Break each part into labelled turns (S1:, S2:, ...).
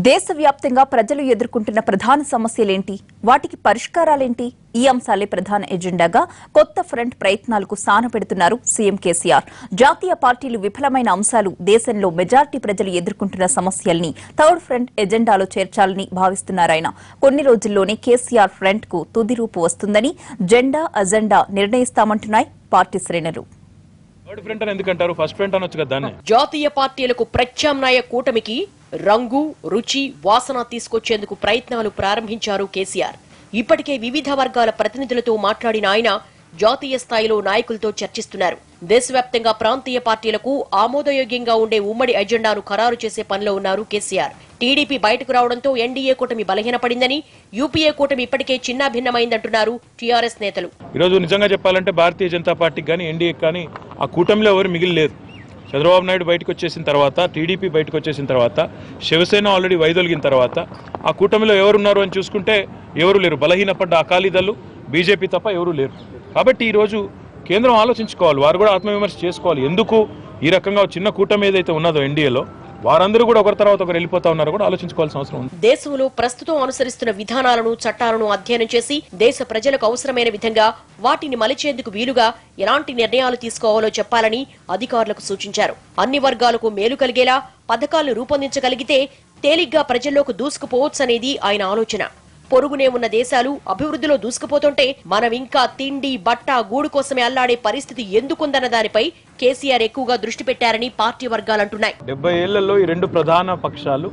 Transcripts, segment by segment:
S1: దేశవ్యాప్తంగా ప్రజలు ఎదుర్కొంటున్న ప్రధాన సమస్యలేంటి, వాటికి పరిష్కారాలేంటి? ఈ అంశాలే ప్రధాన ఎజెండాగా కొత్త ఫ్రంట్ ప్రయత్నాలకు సానపెడుతున్నారు సీఎం కేసీఆర్. జాతీయ పార్టీలు విఫలమైన అంశాలు, దేశంలో మెజార్టీ ప్రజలు ఎదుర్కొంటున్న సమస్యల్ని థర్డ్ ఫ్రంట్ ఎజెండాలో చేర్చాలని భావిస్తున్నారాయన. కొన్ని రోజుల్లోనే కేసీఆర్ ఫ్రంట్ కు తుది రూపు వస్తుందని జెండా అజెండా నిర్ణయిస్తామంటున్నాయి పార్టీ శ్రేణులు.
S2: జాతీయ పార్టీలకు ప్రత్యామ్నాయ కూటమికి రంగు, రుచి, వాసన తీసుకొచ్చేందుకు ప్రయత్నాలు ప్రారంభించారు కేసీఆర్. ఇప్పటికే వివిధ వర్గాల ప్రతినిధులతో మాట్లాడిన ఆయన జాతీయ స్థాయిలో నాయకులతో చర్చిస్తున్నారు. దేశవ్యాప్తంగా ప్రాంతీయ పార్టీలకు ఆమోదయోగ్యంగా ఉండే ఉమ్మడి ఎజెండాను ఖరారు చేసే పనిలో ఉన్నారు కేసీఆర్. టీడీపీ బయటకు రావడంతో ఎన్డీఏ కూటమి బలహీనపడిందని, యూపీఏ కూటమి ఇప్పటికే చిన్నాభిన్నమైందంటున్నారు టీఆర్ఎస్ నేతలు.
S3: ఈరోజు నిజంగా చెప్పాలంటే భారతీయ జనతా పార్టీకి కానీ ఎన్డీఏ కానీ ఆ కూటమిలో ఎవరు మిగిలిలేదు. చంద్రబాబు నాయుడు బయటకు వచ్చేసిన తర్వాత, టీడీపీ బయటకు వచ్చేసిన తర్వాత, శివసేన ఆల్రెడీ వైదొలిగిన తర్వాత ఆ కూటమిలో ఎవరున్నారు అని చూసుకుంటే ఎవరు లేరు. బలహీనపడ్డ అకాలీదళ్ళు, బీజేపీ తప్ప ఎవరూ లేరు. కాబట్టి ఈరోజు కేంద్రం ఆలోచించుకోవాలి, వారు కూడా ఆత్మవిమర్శ చేసుకోవాలి. ఎందుకు ఈ రకంగా చిన్న కూటమి ఏదైతే ఉన్నదో ఎన్డీఏలో వారందరూ కూడా ఒకరి తర్వాత ఒకరు వెళ్ళిపోతా ఉన్నారో కూడా ఆలోచించుకోవాల్సిన అవసరం ఉంది.
S2: దేశంలో ప్రస్తుతం అనుసరిస్తున్న విధానాలను, చట్టాలను అధ్యయనం చేసి దేశ ప్రజలకు అవసరమైన విధంగా వాటిని మలిచేందుకు వీలుగా ఎలాంటి నిర్ణయాలు తీసుకోవాలో చెప్పాలని అధికారులకు సూచించారు. అన్ని వర్గాలకు మేలు కలిగేలా పథకాలను రూపొందించగలిగితే తేలిగ్గా ప్రజల్లోకి దూసుకుపోవచ్చనేది ఆయన ఆలోచన. పొరుగునే ఉన్న దేశాలు అభివృద్ధిలో దూసుకుపోతుంటే మనం ఇంకా తిండి, బట్ట, గూడు కోసమే అల్లాడే పరిస్థితి ఎందుకుందన్న దానిపై కేసీఆర్ ఎక్కువగా దృష్టి పెట్టారని పార్టీ వర్గాలంటున్నాయి.
S3: 70 ఏళ్లలో ఈ రెండు ప్రధాన పక్షాలు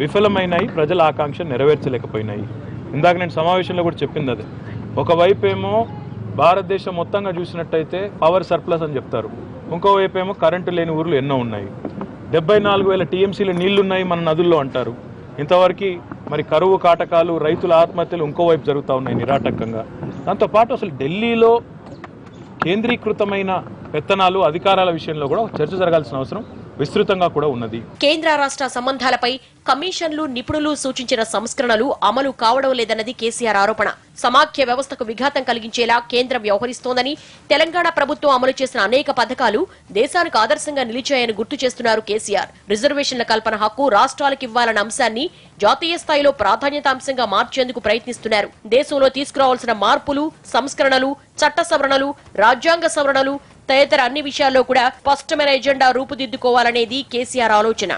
S3: విఫలమైనాయి, ప్రజల ఆకాంక్ష నెరవేర్చలేకపోయినాయి. ఇందాక నేను సమావేశంలో కూడా చెప్పింది అదే. ఒకవైపు ఏమో భారతదేశం మొత్తంగా చూసినట్టయితే పవర్ సర్ప్లస్ అని చెప్తారు, ఇంకోవైపు ఏమో కరెంటు లేని ఊర్లు ఎన్నో ఉన్నాయి. 74,000 టీఎంసీలు నీళ్లున్నాయి మన నదుల్లో అంటారు. ఇంతవరకు మరి కరువు కాటకాలు, రైతుల ఆత్మహత్యలు ఇంకోవైపు జరుగుతూ ఉన్నాయి నిరాటంకంగా. దాంతోపాటు అసలు ఢిల్లీలో కేంద్రీకృతమైన పెత్తనాలు, అధికారాల విషయంలో కూడా చర్చ జరగాల్సిన అవసరం విస్తృతంగా కూడా ఉన్నది.
S2: కేంద్ర రాష్ట్ర సంబంధాలపై కమిషన్లు, నిపుణులు సూచించిన సంస్కరణలు అమలు కావడం లేదన్నది కేసీఆర్ ఆరోపణ. సమాఖ్య వ్యవస్థకు విఘాతం కలిగించేలా కేంద్రం వ్యవహరిస్తోందని, తెలంగాణ ప్రభుత్వం అమలు చేసిన అనేక పథకాలు దేశానికి ఆదర్శంగా నిలిచాయని గుర్తు చేస్తున్నారు కేసీఆర్. రిజర్వేషన్ల కల్పన హక్కు రాష్ట్రాలకు ఇవ్వాలన్న అంశాన్ని జాతీయ స్థాయిలో ప్రాధాన్యత అంశంగా మార్చేందుకు ప్రయత్నిస్తున్నారు. దేశంలో తీసుకురావాల్సిన మార్పులు, సంస్కరణలు, చట్ట సవరణలు, రాజ్యాంగ సవరణలు తదితర అన్ని విషయాల్లో కూడా స్పష్టమైన ఎజెండా రూపుదిద్దుకోవాలనేది కేసీఆర్ ఆలోచన.